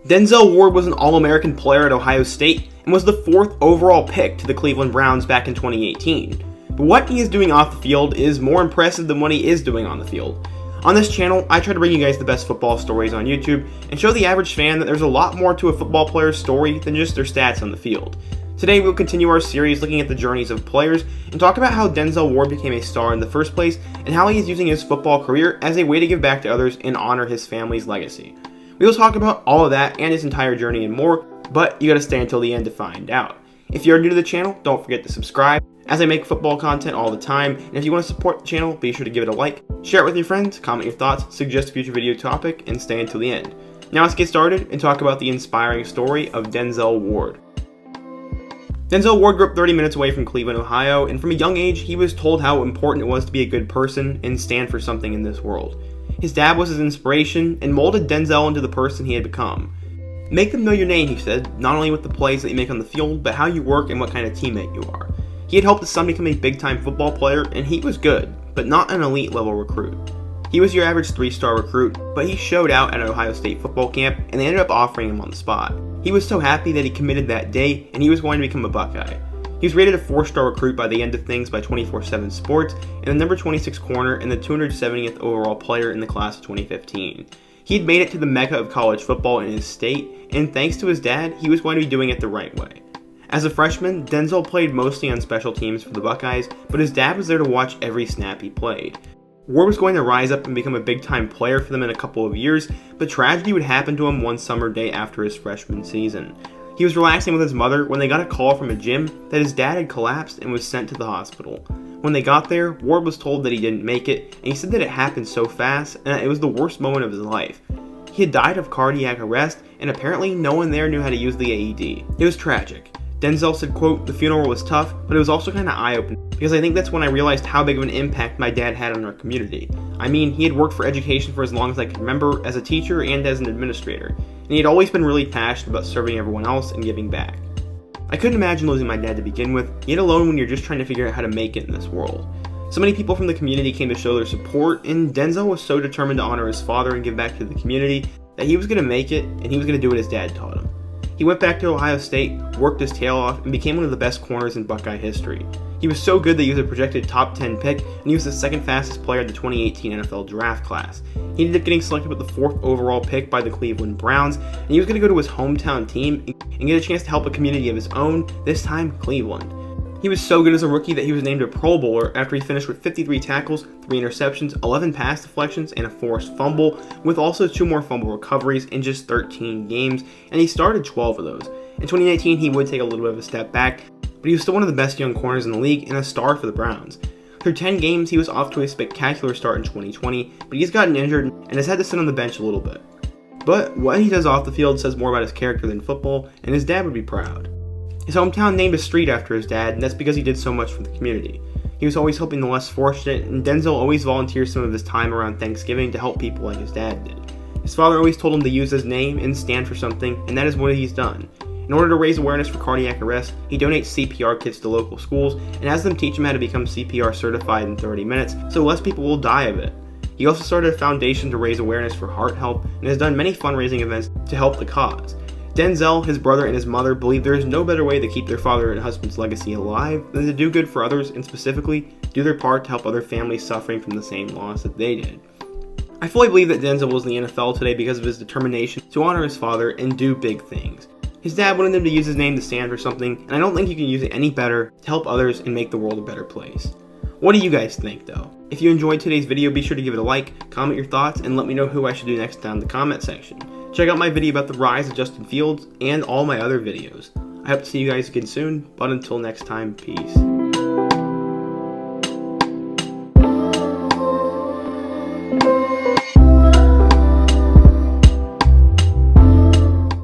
Denzel Ward was an All-American player at Ohio State and was the 4th overall pick to the Cleveland Browns back in 2018. But what he is doing off the field is more impressive than what he is doing on the field. On this channel, I try to bring you guys the best football stories on YouTube and show the average fan that there's a lot more to a football player's story than just their stats on the field. Today we'll continue our series looking at the journeys of players and talk about how Denzel Ward became a star in the first place and how he is using his football career as a way to give back to others and honor his family's legacy. We will talk about all of that and his entire journey and more, but you gotta stay until the end to find out. If you're new to the channel, don't forget to subscribe, as I make football content all the time, and if you want to support the channel, be sure to give it a like, share it with your friends, comment your thoughts, suggest a future video topic, and stay until the end. Now let's get started and talk about the inspiring story of Denzel Ward. Denzel Ward grew up 30 minutes away from Cleveland, Ohio, and from a young age, he was told how important it was to be a good person and stand for something in this world. His dad was his inspiration and molded Denzel into the person he had become. Make them know your name, he said, not only with the plays that you make on the field, but how you work and what kind of teammate you are. He had helped his son become a big-time football player, and he was good, but not an elite-level recruit. He was your average 3-star recruit, but he showed out at an Ohio State football camp, and they ended up offering him on the spot. He was so happy that he committed that day, and he was going to become a Buckeye. He was rated a 4-star recruit by the end of things by 24/7 Sports, and the number 26 corner and the 270th overall player in the class of 2015. He had made it to the mecca of college football in his state, and thanks to his dad, he was going to be doing it the right way. As a freshman, Denzel played mostly on special teams for the Buckeyes, but his dad was there to watch every snap he played. Ward was going to rise up and become a big-time player for them in a couple of years, but tragedy would happen to him one summer day after his freshman season. He was relaxing with his mother when they got a call from a gym that his dad had collapsed and was sent to the hospital. When they got there, Ward was told that he didn't make it, and he said that it happened so fast and that it was the worst moment of his life. He had died of cardiac arrest, and apparently no one there knew how to use the AED. It was tragic. Denzel said, quote, "The funeral was tough, but it was also kind of eye-opening, because I think that's when I realized how big of an impact my dad had on our community. I mean, he had worked for education for as long as I can remember, as a teacher and as an administrator, and he had always been really passionate about serving everyone else and giving back. I couldn't imagine losing my dad to begin with, yet alone when you're just trying to figure out how to make it in this world. So many people from the community came to show their support, and Denzel was so determined to honor his father and give back to the community that he was going to make it, and he was going to do what his dad taught him. He went back to Ohio State, worked his tail off, and became one of the best corners in Buckeye history. He was so good that he was a projected top 10 pick, and he was the second fastest player in the 2018 NFL draft class. He ended up getting selected with the 4th overall pick by the Cleveland Browns, and he was going to go to his hometown team and get a chance to help a community of his own, this time Cleveland. He was so good as a rookie that he was named a Pro Bowler after he finished with 53 tackles, 3 interceptions, 11 pass deflections, and a forced fumble, with also 2 more fumble recoveries in just 13 games, and he started 12 of those. In 2019, he would take a little bit of a step back, but he was still one of the best young corners in the league and a star for the Browns. Through 10 games, he was off to a spectacular start in 2020, but he's gotten injured and has had to sit on the bench a little bit. But what he does off the field says more about his character than football, and his dad would be proud. His hometown named a street after his dad, and that's because he did so much for the community. He was always helping the less fortunate, and Denzel always volunteers some of his time around Thanksgiving to help people like his dad did. His father always told him to use his name and stand for something, and that is what he's done. In order to raise awareness for cardiac arrest, he donates CPR kits to local schools and has them teach him how to become CPR certified in 30 minutes, so less people will die of it. He also started a foundation to raise awareness for heart health and has done many fundraising events to help the cause. Denzel, his brother, and his mother believe there is no better way to keep their father and husband's legacy alive than to do good for others and specifically do their part to help other families suffering from the same loss that they did. I fully believe that Denzel was in the NFL today because of his determination to honor his father and do big things. His dad wanted him to use his name to stand for something, and I don't think you can use it any better to help others and make the world a better place. What do you guys think though? If you enjoyed today's video, be sure to give it a like, comment your thoughts, and let me know who I should do next down in the comment section. Check out my video about the rise of Justin Fields and all my other videos. I hope to see you guys again soon, but until next time, peace.